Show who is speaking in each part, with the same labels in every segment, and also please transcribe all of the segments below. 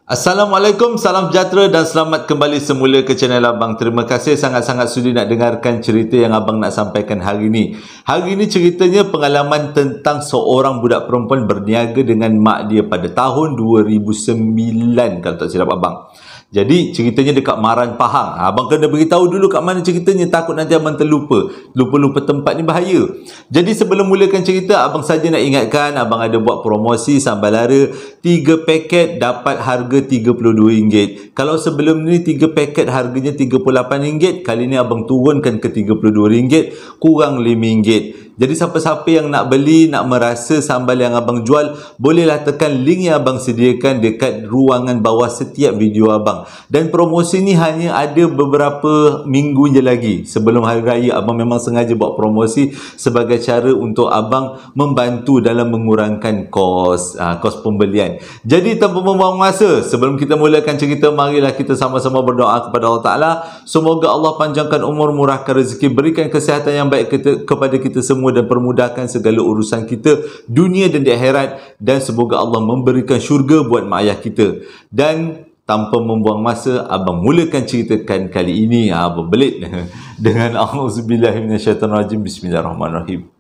Speaker 1: Assalamualaikum, salam sejahtera dan selamat kembali semula ke channel Abang. Terima kasih sangat-sangat sudi nak dengarkan cerita yang Abang nak sampaikan hari ini. Hari ini ceritanya pengalaman tentang seorang budak perempuan berniaga dengan mak dia pada tahun 2009 kalau tak silap Abang. Jadi ceritanya dekat Maran Pahang. Abang kena beritahu dulu kat mana ceritanya, takut nanti abang terlupa. Lupa-lupa tempat ni bahaya. Jadi sebelum mulakan cerita, abang saja nak ingatkan abang ada buat promosi sambal lara 3 paket dapat harga RM32. Kalau sebelum ni 3 paket harganya RM38, kali ni abang turunkan ke RM32, kurang RM5. Jadi siapa-siapa yang nak beli, nak merasa sambal yang abang jual, bolehlah tekan link yang abang sediakan dekat ruangan bawah setiap video abang. Dan promosi ni hanya ada beberapa minggu je lagi sebelum hari raya. Abang memang sengaja buat promosi sebagai cara untuk abang membantu dalam mengurangkan kos pembelian. Jadi tanpa membuang masa, sebelum kita mulakan cerita, marilah kita sama-sama berdoa kepada Allah Ta'ala. Semoga Allah panjangkan umur, murahkan rezeki, berikan kesihatan yang baik kepada kita semua dan permudahkan segala urusan kita dunia dan di akhirat, dan semoga Allah memberikan syurga buat mak ayah kita. Dan tanpa membuang masa, abang mulakan ceritakan kali ini berbelit dengan auzubillahiminasyaitanirrajim. Bismillahirrahmanirrahim.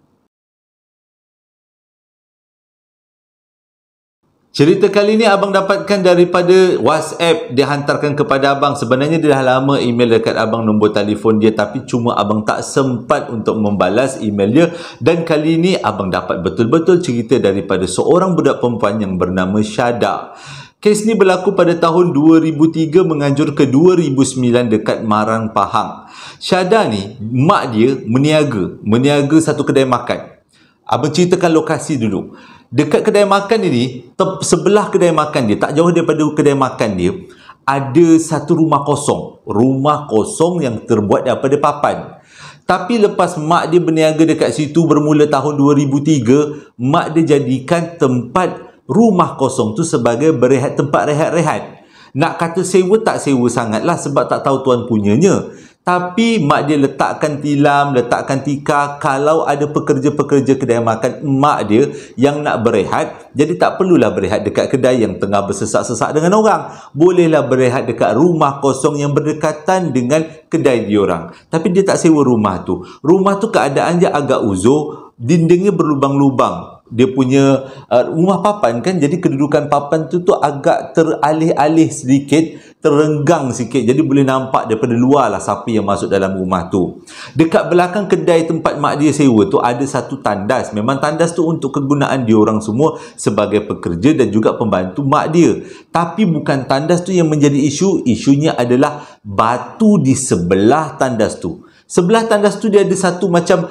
Speaker 1: Cerita kali ni abang dapatkan daripada WhatsApp, dihantarkan kepada abang. Sebenarnya dia dah lama email dekat abang nombor telefon dia, tapi cuma abang tak sempat untuk membalas email dia. Dan kali ni abang dapat betul-betul cerita daripada seorang budak perempuan yang bernama Syada. Kes ni berlaku pada tahun 2003 menganjur ke 2009 dekat Maran Pahang. Syada ni, mak dia meniaga satu kedai makan. Abang ceritakan lokasi dulu. Dekat kedai makan ini, sebelah kedai makan dia, tak jauh daripada kedai makan dia, ada satu rumah kosong. Rumah kosong yang terbuat daripada papan. Tapi lepas mak dia berniaga dekat situ bermula tahun 2003, mak dia jadikan tempat rumah kosong tu sebagai tempat rehat-rehat. Nak kata sewa tak sewa sangatlah sebab tak tahu tuan punyanya. Tapi mak dia letakkan tilam, letakkan tikar. Kalau ada pekerja-pekerja kedai makan mak dia yang nak berehat, jadi tak perlulah berehat dekat kedai yang tengah bersesak-sesak dengan orang. Bolehlah berehat dekat rumah kosong yang berdekatan dengan kedai diorang. Tapi dia tak sewa rumah tu. Rumah tu keadaan dia agak uzur, dindingnya berlubang-lubang. Dia punya rumah papan kan, jadi kedudukan papan tu agak teralih-alih sedikit, terenggang sikit, jadi boleh nampak daripada luar lah siapa yang masuk dalam rumah tu. Dekat belakang kedai tempat mak dia sewa tu ada satu tandas. Memang tandas tu untuk kegunaan diorang semua sebagai pekerja dan juga pembantu mak dia. Tapi bukan tandas tu yang menjadi isu. Isunya adalah batu di sebelah tandas tu. Sebelah tandas tu dia ada satu macam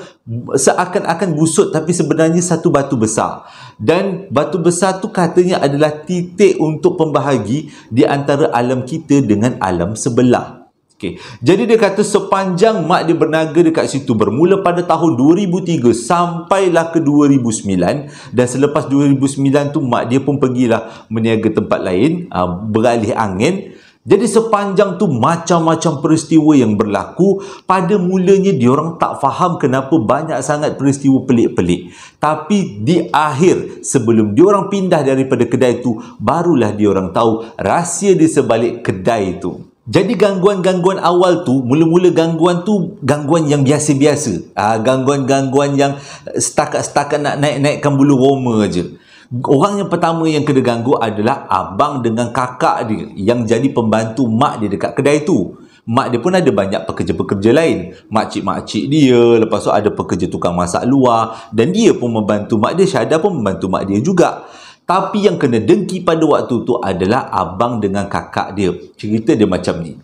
Speaker 1: seakan-akan busut, tapi sebenarnya satu batu besar. Dan batu besar tu katanya adalah titik untuk pembahagi di antara alam kita dengan alam sebelah. Okay. Jadi dia kata sepanjang mak dia berniaga dekat situ bermula pada tahun 2003 sampailah ke 2009, dan selepas 2009 tu mak dia pun pergilah meniaga tempat lain, beralih angin. Jadi sepanjang tu macam-macam peristiwa yang berlaku. Pada mulanya diorang tak faham kenapa banyak sangat peristiwa pelik-pelik. Tapi di akhir, sebelum diorang pindah daripada kedai tu, barulah diorang tahu rahsia di sebalik kedai tu. Jadi gangguan-gangguan awal tu, mula-mula gangguan tu gangguan yang biasa-biasa. Gangguan-gangguan yang setakat-setakat nak naik-naikkan bulu roma je. Orang yang pertama yang kena ganggu adalah abang dengan kakak dia yang jadi pembantu mak dia dekat kedai tu. Mak dia pun ada banyak pekerja-pekerja lain. Makcik-makcik dia, lepas tu ada pekerja tukang masak luar, dan dia pun membantu mak dia. Syada pun membantu mak dia juga. Tapi yang kena dengki pada waktu tu adalah abang dengan kakak dia. Cerita dia macam ni.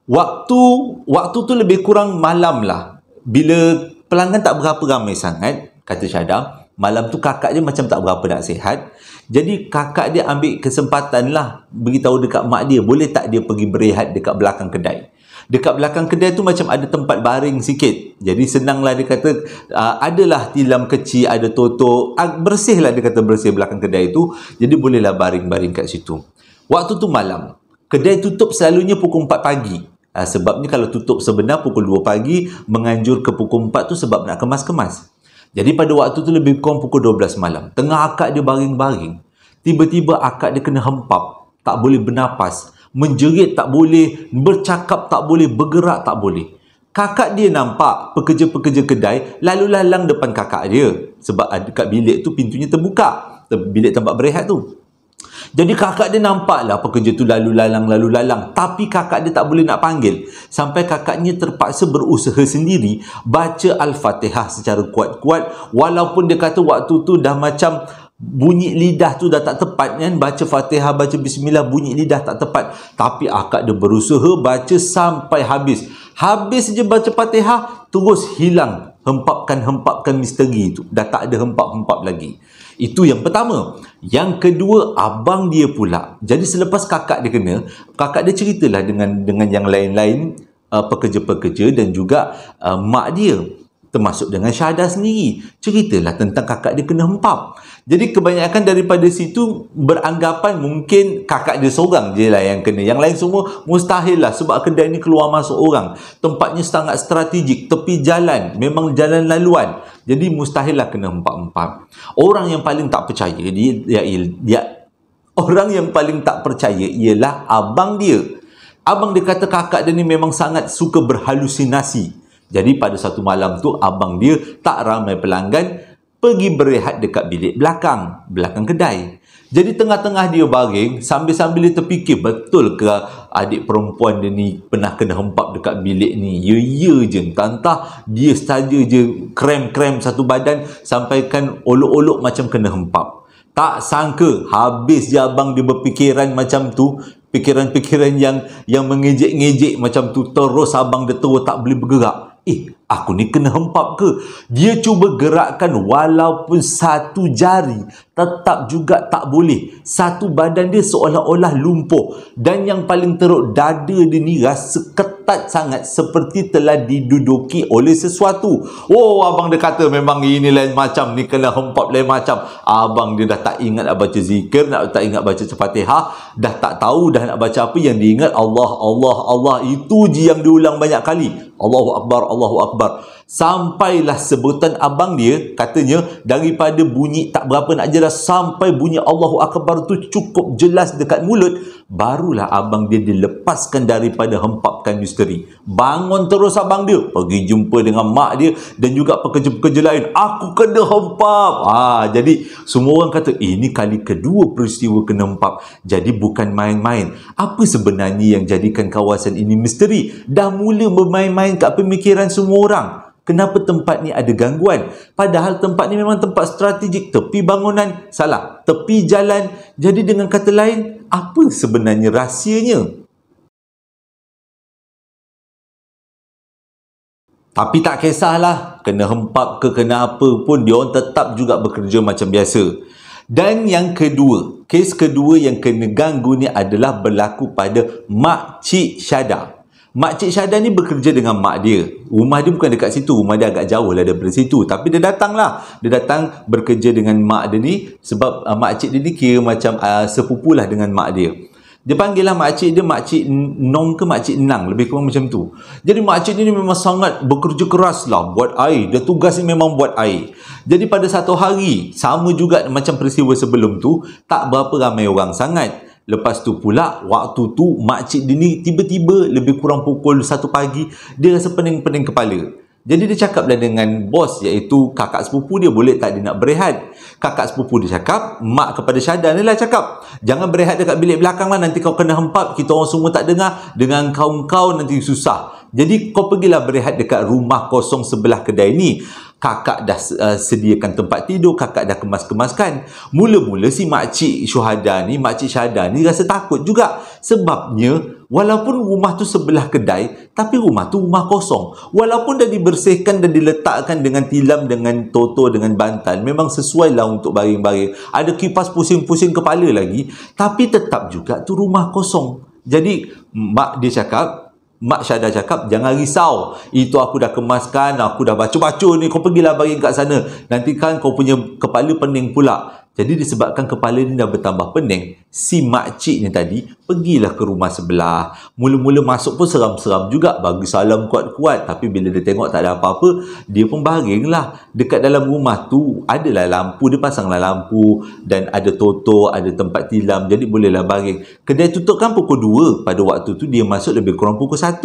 Speaker 1: Waktu tu lebih kurang malam lah. Bila pelanggan tak berapa ramai sangat, kata Syada, malam tu kakak dia macam tak berapa nak sihat. Jadi kakak dia ambil kesempatan lah beritahu dekat mak dia, boleh tak dia pergi berehat dekat belakang kedai. Dekat belakang kedai tu macam ada tempat baring sikit. Jadi senanglah dia kata, adalah tilam kecil, ada totok, bersih lah dia kata, bersih belakang kedai tu. Jadi bolehlah baring-baring kat situ. Waktu tu malam. Kedai tutup selalunya pukul 4 pagi. Sebabnya kalau tutup sebenar pukul 2 pagi, menganjur ke pukul 4 tu sebab nak kemas-kemas. Jadi pada waktu tu lebih kurang pukul 12 malam. Tengah akak dia baring-baring, tiba-tiba akak dia kena hempap. tak boleh bernapas, menjerit tak boleh, bercakap tak boleh, bergerak tak boleh. Kakak dia nampak pekerja-pekerja kedai lalu lalang depan kakak dia. Sebab dekat bilik tu pintunya terbuka, bilik tempat berehat tu. Jadi kakak dia nampaklah pekerja tu lalu lalang. Tapi kakak dia tak boleh nak panggil. Sampai kakaknya terpaksa berusaha sendiri baca Al-Fatihah secara kuat-kuat. Walaupun dia kata waktu tu dah macam bunyi lidah tu dah tak tepat kan. Baca Fatihah, baca Bismillah, bunyi lidah tak tepat. Tapi akak dia berusaha baca sampai habis. Habis je baca Fatihah, terus hilang hempapkan misteri tu. Dah tak ada hempap-hempap lagi. Itu yang pertama. Yang kedua, abang dia pula. Jadi selepas kakak dia kena, kakak dia ceritalah dengan yang lain-lain, pekerja-pekerja dan juga mak dia. Termasuk dengan Syahadah sendiri. Ceritalah tentang kakak dia kena hempap. Jadi kebanyakan daripada situ beranggapan mungkin kakak dia seorang je lah yang kena. Yang lain semua mustahil lah. Sebab kedai ni keluar masuk orang. Tempatnya sangat strategik. Tepi jalan. Memang jalan laluan. Jadi mustahil lah kena hempap-hempap. Orang yang paling tak percaya orang yang paling tak percaya ialah abang dia. Abang dia kata kakak dia ni memang sangat suka berhalusinasi. Jadi pada satu malam tu abang dia tak ramai pelanggan, pergi berehat dekat bilik belakang kedai. Jadi tengah-tengah dia baring, sambil-sambil dia terfikir, betul ke adik perempuan dia ni pernah kena hempap dekat bilik ni? Ya je, entah dia saja je krem-krem satu badan sampaikan olok-olok macam kena hempap. Tak sangka habis je abang dia berfikiran macam tu, fikiran-fikiran yang mengejek-ngejek macam tu, terus abang dia terus tak boleh bergerak. Aku ni kena hempap ke? Dia cuba gerakkan walaupun satu jari, tetap juga tak boleh. Satu badan dia seolah-olah lumpuh. Dan yang paling teruk, dada dia ni rasa ketat sangat, seperti telah diduduki oleh sesuatu. Oh, abang dia kata memang ini lain macam, ni kena hempap lain macam. Abang dia dah tak ingat nak baca zikir, tak ingat baca Fatihah, dah tak tahu dah nak baca apa. Yang diingat Allah, Allah, Allah. Itu je yang diulang banyak kali. Allahu Akbar, Allahu Akbar. Sampailah sebutan abang dia, katanya daripada bunyi tak berapa nak jelas sampai bunyi Allahu Akbar tu cukup jelas dekat mulut, barulah abang dia dilepaskan daripada hempapkan misteri. Bangun terus abang dia, pergi jumpa dengan mak dia dan juga pekerja-pekerja lain. Aku kena hempap. Jadi semua orang kata, ini kali kedua peristiwa kena hempap. Jadi bukan main-main. Apa sebenarnya yang jadikan kawasan ini misteri? Dah mula bermain-main kat pemikiran semua orang. Kenapa tempat ni ada gangguan? Padahal tempat ni memang tempat strategik. Tepi bangunan, salah. Tepi jalan. Jadi dengan kata lain, apa sebenarnya rahsianya? Tapi tak kisahlah. Kena hempap ke kena apa pun, dia orang tetap juga bekerja macam biasa. Dan yang kedua, kes kedua yang kena ganggu ni adalah berlaku pada Mak Cik Syahadah. Mak Cik Syahadah ni bekerja dengan mak dia. Rumah dia bukan dekat situ. Rumah dia agak jauh lah daripada situ. Tapi dia datang lah. Dia datang bekerja dengan mak dia ni. Sebab mak cik dia ni kira macam sepupu lah dengan mak dia. Dia panggil lah mak cik dia Mak Cik Nong ke Mak Cik Nang. Lebih kurang macam tu. Jadi mak cik dia ni memang sangat bekerja keras lah. Buat air. Dia tugas ni memang buat air. Jadi pada satu hari, sama juga macam peristiwa sebelum tu, tak berapa ramai orang sangat. Lepas tu pula, waktu tu makcik dia ni tiba-tiba lebih kurang pukul 1 pagi, dia rasa pening-pening kepala. Jadi dia cakaplah dengan bos, iaitu kakak sepupu dia, boleh tak dia nak berehat. Kakak sepupu dia cakap, mak kepada Syahadah ni lah cakap, jangan berehat dekat bilik belakang lah, nanti kau kena hempap, kita orang semua tak dengar, dengan kau nanti susah. Jadi kau pergilah berehat dekat rumah kosong sebelah kedai ni. Kakak dah sediakan tempat tidur, kakak dah kemas-kemaskan. Mula-mula si Makcik Syahadah ni rasa takut juga. Sebabnya, walaupun rumah tu sebelah kedai, tapi rumah tu rumah kosong. Walaupun dah dibersihkan dan diletakkan dengan tilam, dengan toto, dengan bantal, memang sesuai lah untuk baring-baring. Ada kipas pusing-pusing kepala lagi, tapi tetap juga tu rumah kosong. Jadi, Mak Syahadah cakap, jangan risau. Itu aku dah kemaskan, aku dah baca-baca ni. Kau pergilah baring kat sana. Nanti kan kau punya kepala pening pula. Jadi disebabkan kepala ni dah bertambah pening, si makcik ni tadi pergilah ke rumah sebelah. Mula-mula masuk pun seram-seram juga, bagi salam kuat-kuat. Tapi bila dia tengok tak ada apa-apa, dia pun baringlah. Dekat dalam rumah tu adalah lampu, dia pasanglah lampu dan ada toto, ada tempat tilam, jadi bolehlah baring. Kedai tutup kan pukul 2. Pada waktu tu dia masuk lebih kurang pukul 1.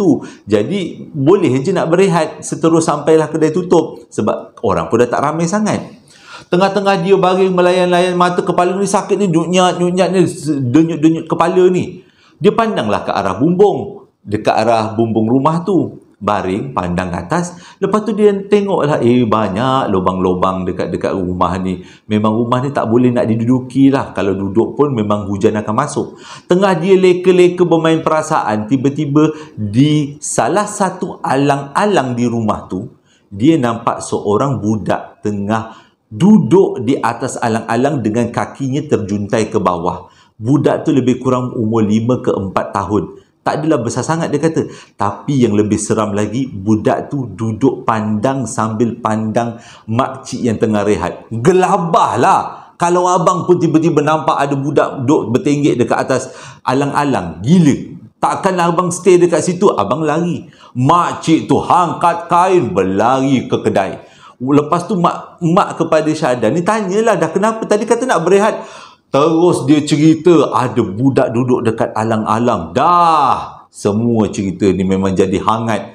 Speaker 1: Jadi boleh je nak berehat seterus sampailah kedai tutup. Sebab orang pun dah tak ramai sangat. Tengah-tengah dia baring melayan-layan mata, kepala ni sakit ni, nyut-nyat ni, denyut-denyut kepala ni. Dia pandanglah ke arah bumbung, dekat arah bumbung rumah tu. Baring, pandang ke atas. Lepas tu dia tengoklah, banyak lubang-lubang dekat rumah ni. Memang rumah ni tak boleh nak diduduki lah. Kalau duduk pun memang hujan akan masuk. Tengah dia leka-leka bermain perasaan, tiba-tiba di salah satu alang-alang di rumah tu, dia nampak seorang budak tengah duduk di atas alang-alang dengan kakinya terjuntai ke bawah. Budak tu lebih kurang umur 5 ke 4 tahun. Tak adalah besar sangat dia kata. Tapi yang lebih seram lagi, budak tu duduk pandang sambil pandang makcik yang tengah rehat. Gelabah lah. Kalau abang pun tiba-tiba nampak ada budak duduk bertenggek dekat atas alang-alang. Gila. Takkanlah abang stay dekat situ. Abang lari. Makcik tu angkat kain berlari ke kedai. Lepas tu mak kepada Syahdan ni tanyalah, dah kenapa? Tadi kata nak berehat. Terus dia cerita ada budak duduk dekat alang-alang. Dah semua cerita ni memang jadi hangat.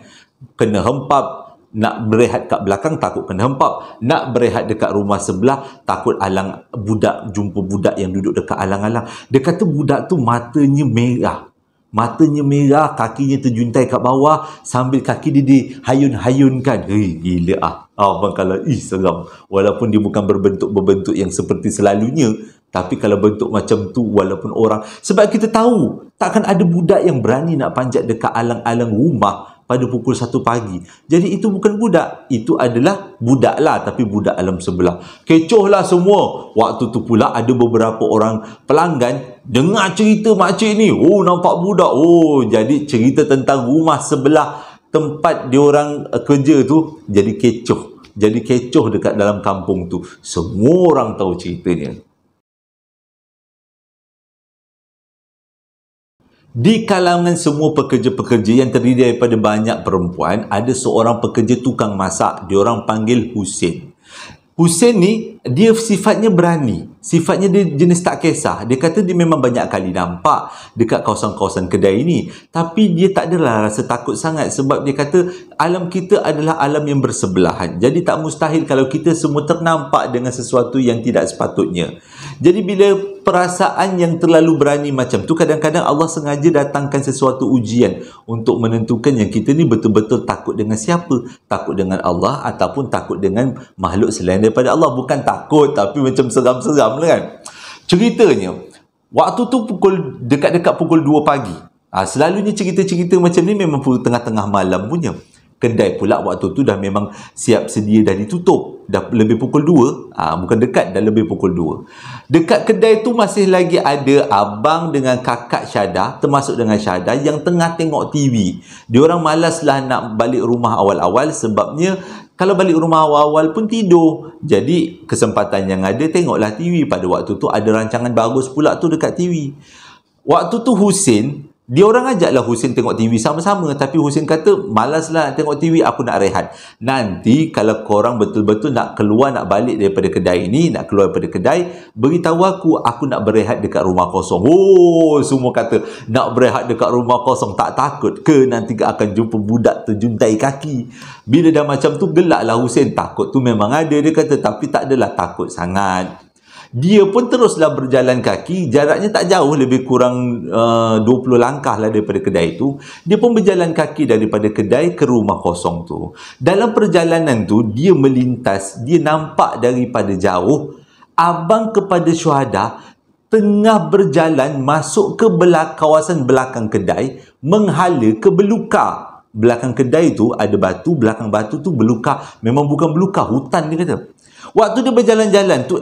Speaker 1: Kena hempap. Nak berehat kat belakang takut kena hempap. Nak berehat dekat rumah sebelah takut jumpa budak yang duduk dekat alang-alang. Dia kata budak tu matanya merah. Matanya merah, kakinya terjuntai kat bawah sambil kaki dia dihayun-hayunkan. Gila ah. Abang kalau seram. Walaupun dia bukan berbentuk yang seperti selalunya, tapi kalau bentuk macam tu, walaupun orang, sebab kita tahu takkan ada budak yang berani nak panjat dekat alang-alang rumah pada pukul 1 pagi. Jadi itu bukan budak, itu adalah budak lah, tapi budak alam sebelah. Kecoh lah semua. Waktu tu pula ada beberapa orang pelanggan dengar cerita makcik ni. Nampak budak. Jadi cerita tentang rumah sebelah tempat diorang kerja tu jadi kecoh. Jadi kecoh dekat dalam kampung tu. Semua orang tahu ceritanya. Di kalangan semua pekerja-pekerja yang terdiri daripada banyak perempuan, ada seorang pekerja tukang masak. Diorang panggil Husin. Husin ni, dia sifatnya berani. Sifatnya dia jenis tak kisah. Dia kata dia memang banyak kali nampak dekat kawasan-kawasan kedai ni. Tapi dia tak adalah rasa takut sangat. Sebab dia kata alam kita adalah alam yang bersebelahan. Jadi tak mustahil kalau kita semua ternampak dengan sesuatu yang tidak sepatutnya. Jadi bila perasaan yang terlalu berani macam tu, kadang-kadang Allah sengaja datangkan sesuatu ujian untuk menentukan yang kita ni betul-betul takut dengan siapa. Takut dengan Allah ataupun takut dengan makhluk selain daripada Allah. Bukan takut tapi macam seram-seram lah kan. Ceritanya, waktu tu dekat-dekat pukul 2 pagi. Selalunya cerita-cerita macam ni memang tengah-tengah malam punya. Kedai pula waktu tu dah memang siap sedia dah ditutup. Dah lebih pukul 2. Bukan dekat, dah lebih pukul 2. Dekat kedai tu masih lagi ada abang dengan kakak Syahdah, termasuk dengan Syahdah, yang tengah tengok TV. Diorang malaslah nak balik rumah awal-awal sebabnya kalau balik rumah awal-awal pun tidur. Jadi kesempatan yang ada tengoklah TV. Pada waktu tu ada rancangan bagus pula tu dekat TV. Waktu tu Husin, dia orang ajaklah Husin tengok TV sama-sama. Tapi Husin kata, malaslah tengok TV, aku nak rehat. Nanti kalau korang betul-betul nak keluar, nak balik daripada kedai ni, nak keluar daripada kedai, beritahu aku nak berehat dekat rumah kosong. Semua kata, nak berehat dekat rumah kosong, tak takut ke nanti akan jumpa budak terjuntai kaki? Bila dah macam tu, gelaklah Husin. Takut tu memang ada, dia kata, tapi tak adalah takut sangat. Dia pun teruslah berjalan kaki. Jaraknya tak jauh, lebih kurang 20 langkah lah daripada kedai tu. Dia pun berjalan kaki daripada kedai ke rumah kosong tu. Dalam perjalanan tu, dia melintas. Dia nampak daripada jauh abang kepada Syuhada tengah berjalan masuk ke kawasan belakang kedai, menghala ke belukar. Belakang kedai tu ada batu, belakang batu tu belukar. Memang bukan belukar, hutan dia kata. Waktu dia berjalan-jalan tu,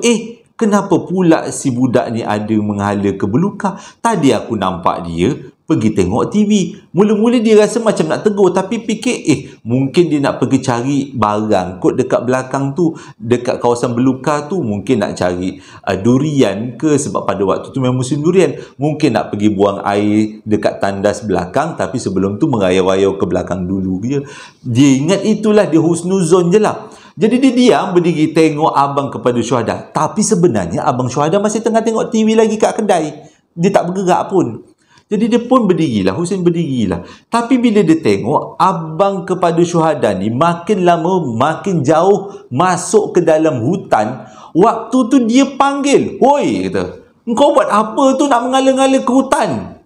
Speaker 1: kenapa pula si budak ni ada menghala ke belukar? Tadi aku nampak dia pergi tengok TV. Mula-mula dia rasa macam nak tegur, tapi fikir, mungkin dia nak pergi cari barang kot dekat belakang tu, dekat kawasan belukar tu, mungkin nak cari durian ke, sebab pada waktu tu memang musim durian. Mungkin nak pergi buang air dekat tandas belakang, tapi sebelum tu merayau-rayau ke belakang dulu je. Dia ingat itulah, dia husnuzon je lah. Jadi dia diam berdiri tengok abang kepada syuhada. Tapi sebenarnya abang syuhada masih tengah tengok TV lagi kat kedai. Dia tak bergerak pun. Jadi dia pun berdirilah, Husin berdirilah. Tapi bila dia tengok abang kepada syuhada ni makin lama makin jauh masuk ke dalam hutan, waktu tu dia panggil, "Hoi," kata, "engkau buat apa tu nak mengala-ngala ke hutan?"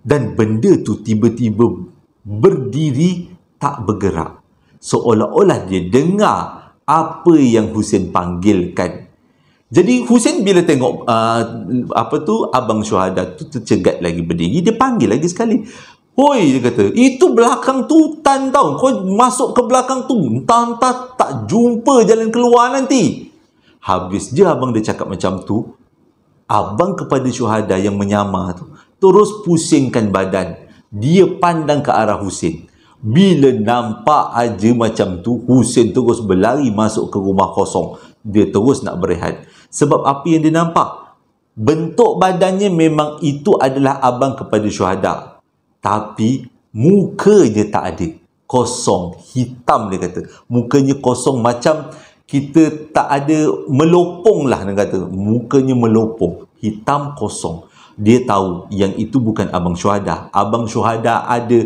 Speaker 1: Dan benda tu tiba-tiba berdiri tak bergerak. Seolah-olah dia dengar apa yang Husin panggilkan. Jadi Husin bila tengok abang syuhada tu tercegat lagi berdiri, dia panggil lagi sekali. "Hoi," dia kata, "itu belakang tu hutan tau. Kau masuk ke belakang tu, entah-entah tak jumpa jalan keluar nanti." Habis je abang dia cakap macam tu, abang kepada syuhada yang menyamar tu terus pusingkan badan. Dia pandang ke arah Husin. Bila nampak aja macam tu, Husin terus berlari masuk ke rumah kosong. Dia terus nak berehat. Sebab apa yang dia nampak? Bentuk badannya memang itu adalah abang kepada syuhada. Tapi mukanya tak ada. Kosong, hitam dia kata. Mukanya kosong macam kita tak ada, melopong lah dia kata. Mukanya melopong, hitam kosong. Dia tahu yang itu bukan abang syuhada. Abang syuhada ada,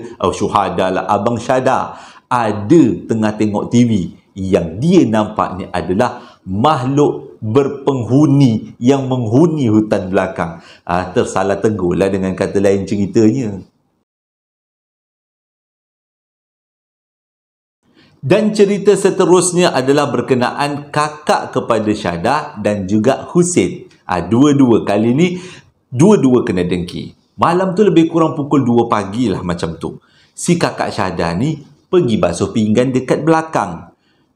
Speaker 1: abang syada ada tengah tengok TV. Yang dia nampak ni adalah makhluk berpenghuni yang menghuni hutan belakang. Tersalah tegurlah dengan kata lain ceritanya. Dan cerita seterusnya adalah berkenaan kakak kepada Syada dan juga Husin. Dua-dua kali ni, dua-dua kena dengki. Malam tu lebih kurang pukul 2 pagi lah macam tu. Si kakak Syada ni pergi basuh pinggan dekat belakang.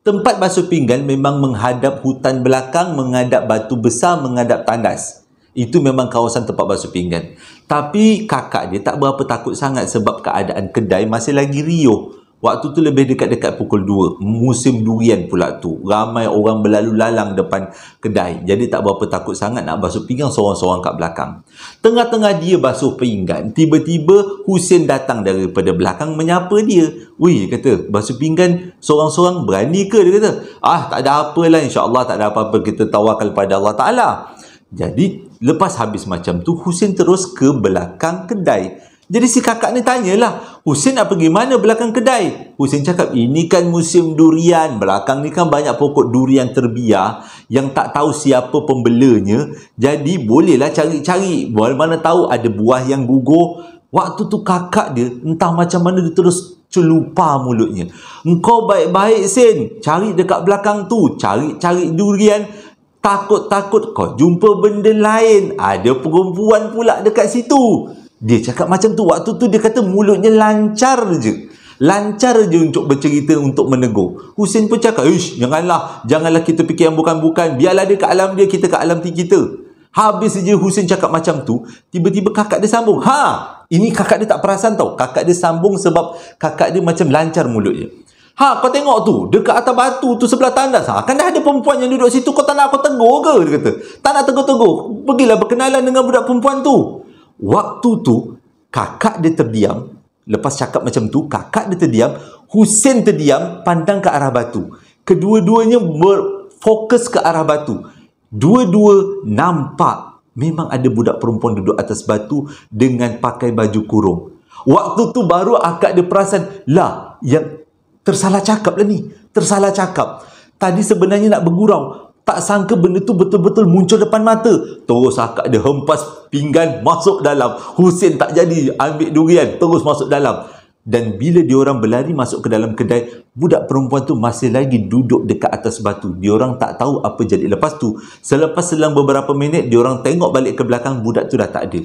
Speaker 1: Tempat basuh pinggan memang menghadap hutan belakang, menghadap batu besar, menghadap tandas. Itu memang kawasan tempat basuh pinggan. Tapi kakak dia tak berapa takut sangat sebab keadaan kedai masih lagi riuh. Waktu tu lebih dekat-dekat pukul 2. Musim durian pula tu. Ramai orang berlalu lalang depan kedai. Jadi tak berapa takut sangat nak basuh pinggan seorang-seorang kat belakang. Tengah-tengah dia basuh pinggan, tiba-tiba Husin datang daripada belakang menyapa dia. "Wih," dia kata, "basuh pinggan seorang-seorang berani ke?" Dia kata, tak ada apalah, insya-Allah tak ada apa-apa, kita tawakal pada Allah Ta'ala." Jadi lepas habis macam tu, Husin terus ke belakang kedai. Jadi si kakak ni tanyalah, "Husin nak pergi mana belakang kedai?" Husin cakap, "Ini kan musim durian. Belakang ni kan banyak pokok durian terbiar yang tak tahu siapa pembelanya. Jadi bolehlah cari-cari. Mana tahu ada buah yang gugur." Waktu tu kakak dia entah macam mana dia terus celupa mulutnya. "Engkau baik-baik, Sin. Cari dekat belakang tu. Cari durian. Takut-takut kau jumpa benda lain. Ada perempuan pula dekat situ." Dia cakap macam tu. Waktu tu dia kata mulutnya lancar je. Lancar je untuk bercerita, untuk menegur. Husin pun cakap, janganlah kita fikir yang bukan-bukan. Biarlah dia ke alam dia, kita ke alam kita. Habis je Husin cakap macam tu, tiba-tiba kakak dia sambung. Ini kakak dia tak perasan tau. Kakak dia sambung sebab kakak dia macam lancar mulutnya. "Kau tengok tu, dekat atas batu tu sebelah tandas. Kan dah ada perempuan yang duduk situ. Kau tak nak aku tegur ke?" Dia kata. "Tak nak tegur-tegur. Pergilah berkenalan dengan budak perempuan tu." Waktu tu, kakak dia terdiam. Lepas cakap macam tu, kakak dia terdiam. Husin terdiam, pandang ke arah batu. Kedua-duanya berfokus ke arah batu. Dua-dua nampak memang ada budak perempuan duduk atas batu dengan pakai baju kurung. Waktu tu baru akak dia perasan, yang tersalah cakap lah ni. Tersalah cakap. Tadi sebenarnya nak bergurau. Tak sangka benda tu betul-betul muncul depan mata. Terus akak dia hempas pinggan masuk dalam. Husin tak jadi ambil durian, terus masuk dalam. Dan bila diorang berlari masuk ke dalam kedai, budak perempuan tu masih lagi duduk dekat atas batu. Diorang tak tahu apa jadi lepas tu. Selepas selang beberapa minit, diorang tengok balik ke belakang, budak tu dah tak ada.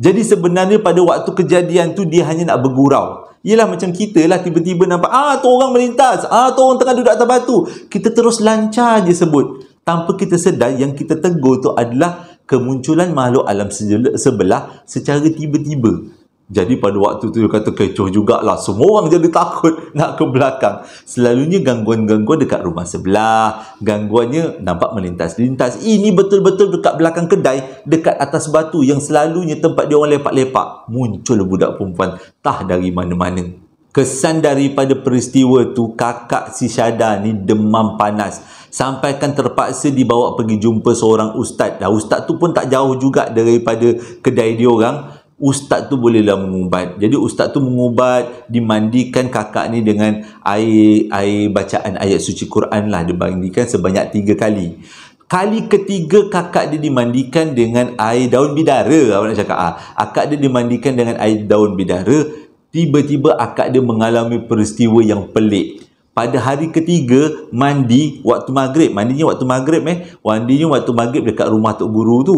Speaker 1: Jadi sebenarnya pada waktu kejadian tu dia hanya nak bergurau. Yelah macam kita lah, tiba-tiba nampak tu orang melintas, tu orang tengah duduk atas batu. Kita terus lancar je sebut. Tanpa kita sedar yang kita tegur tu adalah kemunculan makhluk alam sebelah secara tiba-tiba. Jadi pada waktu tu dia kata kecoh jugalah. Semua orang jadi takut nak ke belakang. Selalunya gangguan-gangguan dekat rumah sebelah. Gangguannya nampak melintas-lintas. Ini betul-betul dekat belakang kedai, dekat atas batu yang selalunya tempat dia orang lepak-lepak. Muncul budak perempuan tah dari mana-mana. Kesan daripada peristiwa tu, kakak si Syada ni demam panas. Sampaikan terpaksa dibawa pergi jumpa seorang ustaz. Ustaz tu pun tak jauh juga daripada kedai dia orang. Ustaz tu bolehlah mengubat. Jadi ustaz tu mengubat, dimandikan kakak ni dengan air bacaan ayat suci Quran lah. Dimandikan sebanyak 3 kali. Kali ketiga kakak dia dimandikan dengan air daun bidara. Awak nak cakap akak dia dimandikan dengan air daun bidara. Tiba-tiba akak dia mengalami peristiwa yang pelik. Pada hari ketiga mandi waktu maghrib. Mandinya waktu maghrib dekat rumah tok guru tu,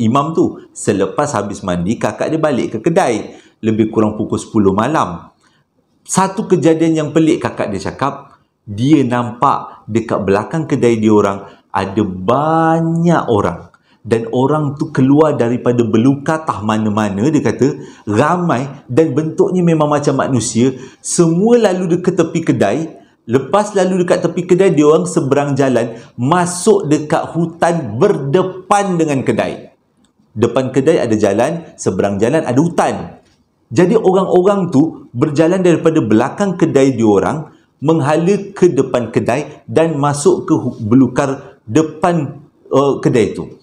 Speaker 1: imam tu. Selepas habis mandi, kakak dia balik ke kedai. Lebih kurang pukul 10 malam. Satu kejadian yang pelik, kakak dia cakap, dia nampak dekat belakang kedai dia orang ada banyak orang. Dan orang tu keluar daripada belukar tah mana-mana, dia kata ramai dan bentuknya memang macam manusia. Semua lalu dekat tepi kedai. Lepas lalu dekat tepi kedai, dia orang seberang jalan masuk dekat hutan berdepan dengan kedai. Depan kedai ada jalan, seberang jalan ada hutan. Jadi orang-orang tu berjalan daripada belakang kedai dia orang menghala ke depan kedai dan masuk ke belukar depan kedai tu.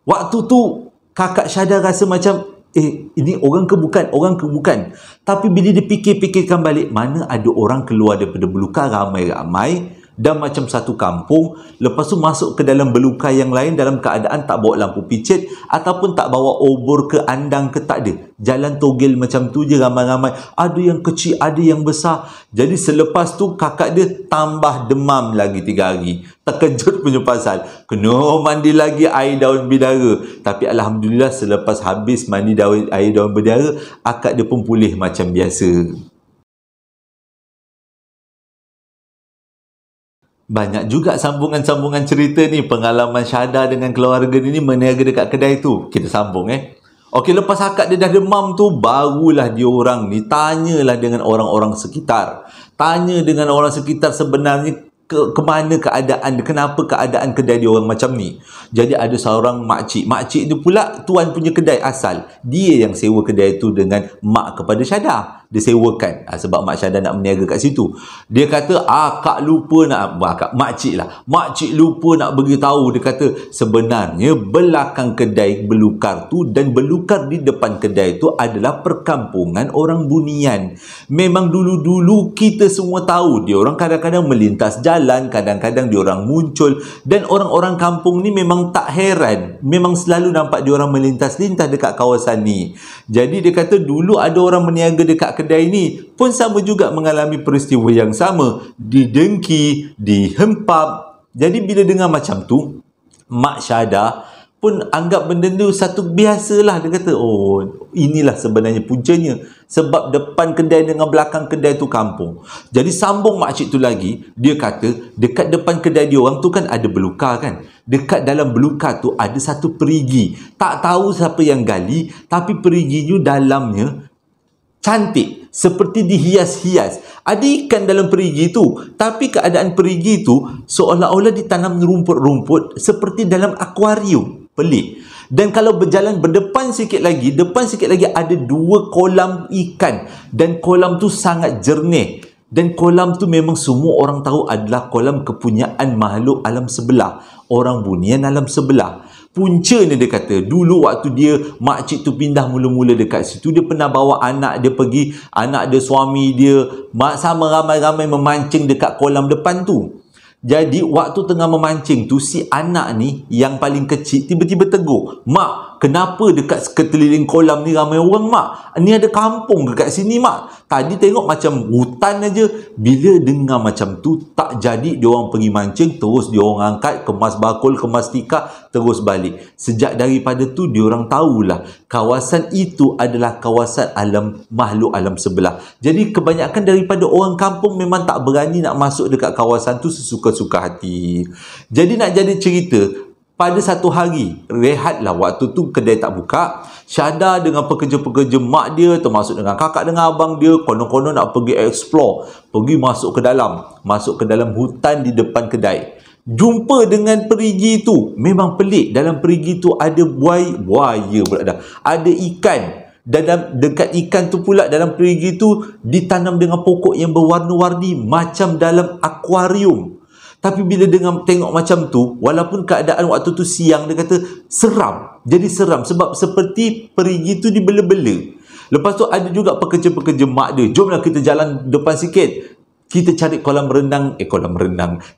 Speaker 1: Waktu tu kakak Syada rasa macam ini orang ke bukan, orang ke bukan. Tapi bila dia fikir-fikirkan balik, mana ada orang keluar daripada belukar ramai-ramai dan macam satu kampung, lepas tu masuk ke dalam belukar yang lain dalam keadaan tak bawa lampu picit ataupun tak bawa obor ke andang ke, tak ada. Jalan togel macam tu je ramai-ramai. Ada yang kecil, ada yang besar. Jadi selepas tu kakak dia tambah demam lagi 3 hari. Terkejut punya pasal. Kena mandi lagi air daun bidara. Tapi alhamdulillah selepas habis mandi air daun bidara, akak dia pun pulih macam biasa. Banyak juga sambungan-sambungan cerita ni. Pengalaman Syada dengan keluarga ni meniaga dekat kedai tu. Kita sambung Okey, lepas akak dia dah demam tu, barulah dia orang ni tanyalah dengan orang-orang sekitar. Tanya dengan orang sekitar sebenarnya ke mana keadaan, kenapa keadaan kedai dia orang macam ni. Jadi ada seorang makcik. Makcik ni pula tuan punya kedai asal. Dia yang sewa kedai tu dengan mak kepada Syada. Dia sewakan sebab mak Syada nak berniaga kat situ. Dia kata akak lupa nak, makcik lupa nak beritahu. Dia kata sebenarnya belakang kedai belukar tu dan belukar di depan kedai tu adalah perkampungan orang bunian. Memang dulu-dulu kita semua tahu dia orang kadang-kadang melintas jalan, kadang-kadang dia orang muncul, dan orang-orang kampung ni memang tak heran, memang selalu nampak dia orang melintas-lintas dekat kawasan ni. Jadi dia kata dulu ada orang berniaga dekat kedai ni pun sama juga mengalami peristiwa yang sama, didengki, dihempap. Jadi bila dengar macam tu, Mak Syada pun anggap benda tu satu biasalah. Dia kata inilah sebenarnya puncanya, sebab depan kedai dengan belakang kedai tu kampung. Jadi sambung makcik tu lagi, dia kata dekat depan kedai dia orang tu kan ada belukar kan. Dekat dalam belukar tu ada satu perigi. Tak tahu siapa yang gali, tapi periginya dalamnya cantik, seperti dihias-hias. Ada ikan dalam perigi tu, tapi keadaan perigi tu seolah-olah ditanam rumput-rumput seperti dalam akuarium. Pelik. Dan kalau berjalan depan sikit lagi ada 2 kolam ikan, dan kolam tu sangat jernih. Dan kolam tu memang semua orang tahu adalah kolam kepunyaan makhluk alam sebelah, orang bunian alam sebelah. Puncanya dia kata, dulu waktu dia, makcik tu pindah mula-mula dekat situ, dia pernah bawa anak dia pergi, anak dia, suami dia, sama ramai-ramai memancing dekat kolam depan tu. Jadi waktu tengah memancing tu, si anak ni yang paling kecil tiba-tiba tegur, "Mak, kenapa dekat sekeliling kolam ni ramai orang, Mak? Ni ada kampung dekat sini, Mak. Tadi tengok macam hutan aja." Bila dengar macam tu, tak jadi dia orang pergi mancing, terus dia orang angkat, kemas bakul, kemas tikar, terus balik. Sejak daripada tu dia orang tahulah kawasan itu adalah kawasan alam makhluk alam sebelah. Jadi kebanyakan daripada orang kampung memang tak berani nak masuk dekat kawasan tu sesuka-suka hati. Jadi nak jadi cerita, Pada satu hari, rehatlah waktu tu kedai tak buka. Syahda dengan pekerja-pekerja mak dia, termasuk dengan kakak dengan abang dia, konon-konon nak pergi explore. Pergi masuk ke dalam hutan di depan kedai. Jumpa dengan perigi tu. Memang pelik. Dalam perigi tu ada buaya pula dah. Ada ikan. Dan dekat ikan tu pula, dalam perigi tu ditanam dengan pokok yang berwarna-warni macam dalam akuarium. Tapi bila tengok macam tu, walaupun keadaan waktu tu siang, dia kata seram. Jadi seram sebab seperti perigi tu dibela-bela. Lepas tu ada juga pekerja-pekerja mak dia. Jomlah kita jalan depan sikit. Kita cari kolam renang.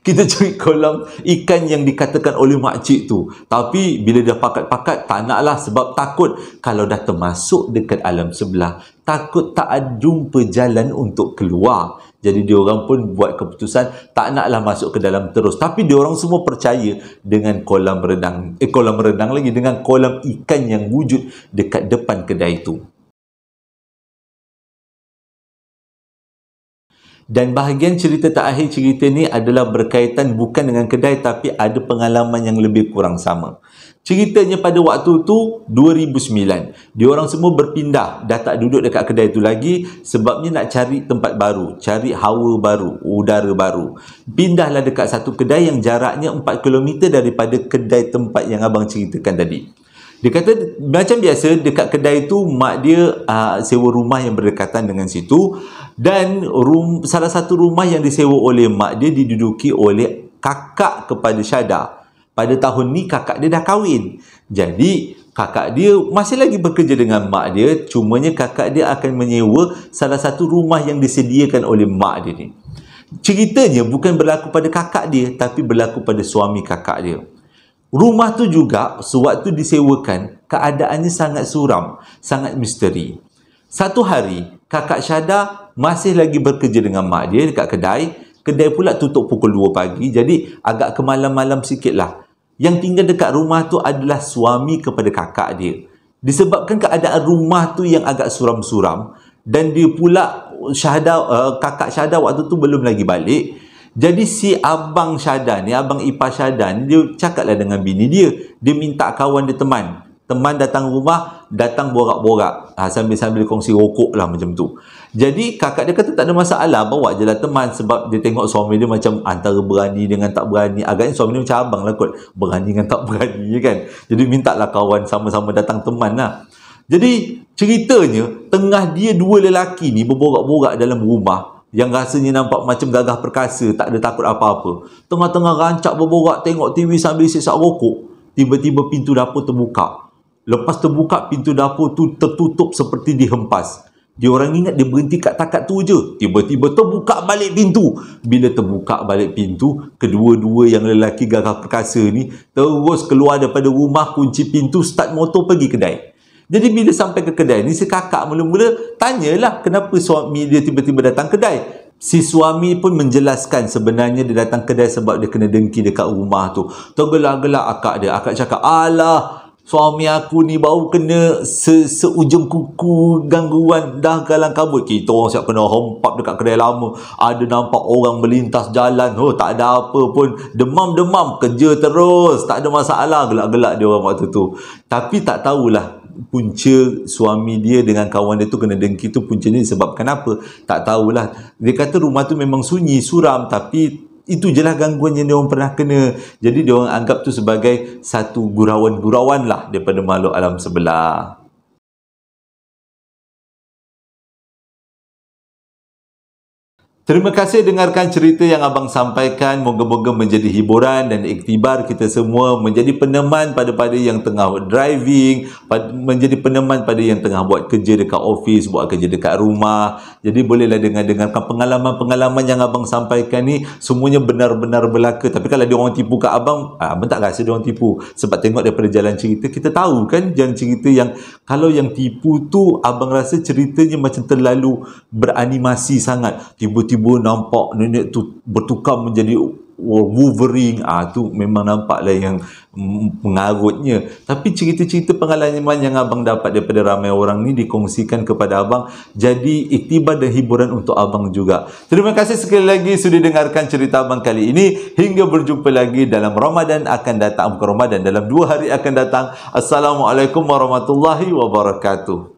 Speaker 1: Kita cari kolam ikan yang dikatakan oleh makcik tu. Tapi bila dah pakat-pakat, tak naklah sebab takut kalau dah termasuk dekat alam sebelah. Takut tak ada jumpa jalan untuk keluar. Jadi diorang pun buat keputusan tak naklah masuk ke dalam terus. Tapi diorang semua percaya dengan kolam renang lagi, dengan kolam ikan yang wujud dekat depan kedai itu. Dan bahagian cerita terakhir cerita ni adalah berkaitan bukan dengan kedai tapi ada pengalaman yang lebih kurang sama. Ceritanya pada waktu tu 2009. Diorang semua berpindah, dah tak duduk dekat kedai tu lagi sebabnya nak cari tempat baru, cari hawa baru, udara baru. Pindahlah dekat satu kedai yang jaraknya 4 km daripada kedai tempat yang abang ceritakan tadi. Dia kata macam biasa dekat kedai tu mak dia sewa rumah yang berdekatan dengan situ, dan salah satu rumah yang disewa oleh mak dia diduduki oleh kakak kepada Syahda. Pada tahun ni kakak dia dah kahwin. Jadi kakak dia masih lagi bekerja dengan mak dia, cumanya kakak dia akan menyewa salah satu rumah yang disediakan oleh mak dia ni. Ceritanya bukan berlaku pada kakak dia tapi berlaku pada suami kakak dia. Rumah tu juga sewaktu disewakan, keadaannya sangat suram, sangat misteri. Satu hari, kakak Syahda masih lagi bekerja dengan mak dia dekat kedai. Kedai pula tutup pukul 2 pagi, jadi agak ke malam-malam sikit lah. Yang tinggal dekat rumah tu adalah suami kepada kakak dia. Disebabkan keadaan rumah tu yang agak suram-suram, dan dia pula kakak Syahda waktu tu belum lagi balik. Jadi si abang Syahda ni, abang ipar Syahda ni, dia cakaplah dengan bini dia. Dia minta kawan dia teman datang rumah, datang borak-borak, sambil-sambil kongsi rokok lah macam tu. Jadi kakak dia kata tak ada masalah, bawa je lah teman, sebab dia tengok suami dia macam antara berani dengan tak berani. Agaknya suami dia macam abang lah kot, berani dengan tak berani kan. Jadi minta lah kawan sama-sama datang teman lah. Jadi ceritanya tengah dia dua lelaki ni berborak-borak dalam rumah yang rasanya nampak macam gagah perkasa, tak ada takut apa-apa. Tengah-tengah rancak berborak, tengok TV sambil sisap rokok, tiba-tiba pintu dapur terbuka. Lepas terbuka, pintu dapur tu tertutup seperti dihempas. Dia orang ingat dia berhenti kat takat tu je. Tiba-tiba terbuka balik pintu. Bila terbuka balik pintu, kedua-dua yang lelaki gagah perkasa ni terus keluar daripada rumah, kunci pintu, start motor pergi kedai. Jadi bila sampai ke kedai ni, si kakak mula-mula tanyalah kenapa suami dia tiba-tiba datang kedai. Si suami pun menjelaskan sebenarnya dia datang kedai sebab dia kena dengki dekat rumah tu. Tergelak-gelak akak dia. Akak cakap, alah, suami aku ni baru kena seujung kuku gangguan dah galang kabut. Kita orang siap kena hempap dekat kedai lama. Ada nampak orang melintas jalan. Oh, tak ada apa pun. Demam-demam, kerja terus. Tak ada masalah. Gelak-gelak dia orang waktu tu. Tapi tak tahulah punca suami dia dengan kawan dia tu kena dengki tu puncanya disebabkan apa. Tak tahulah. Dia kata rumah tu memang sunyi, suram, tapi itu je lah gangguan yang dia orang pernah kena. Jadi dia orang anggap tu sebagai satu gurauan-gurauan lah daripada makhluk alam sebelah. Terima kasih dengarkan cerita yang abang sampaikan. Moga-moga menjadi hiburan dan iktibar kita semua, menjadi peneman pada yang tengah driving, menjadi peneman pada yang tengah buat kerja dekat office, buat kerja dekat rumah. Jadi bolehlah dengarkan pengalaman-pengalaman yang abang sampaikan ni, semuanya benar-benar berlaku. Tapi kalau dia orang tipu kat abang, abang tak rasa dia orang tipu. Sebab tengok daripada jalan cerita, kita tahu kan jalan cerita yang kalau yang tipu tu abang rasa ceritanya macam terlalu beranimasi sangat. Tiba-tiba nampak nenek tu bertukar menjadi Wolverine, tu memang nampaklah yang mengarutnya. Tapi cerita-cerita pengalaman yang abang dapat daripada ramai orang ni dikongsikan kepada abang, jadi iktibar dan hiburan untuk abang juga. Terima kasih sekali lagi sudah dengarkan cerita abang kali ini. Hingga berjumpa lagi dalam Ramadan akan datang, bukan Ramadan, dalam 2 hari akan datang. Assalamualaikum warahmatullahi wabarakatuh.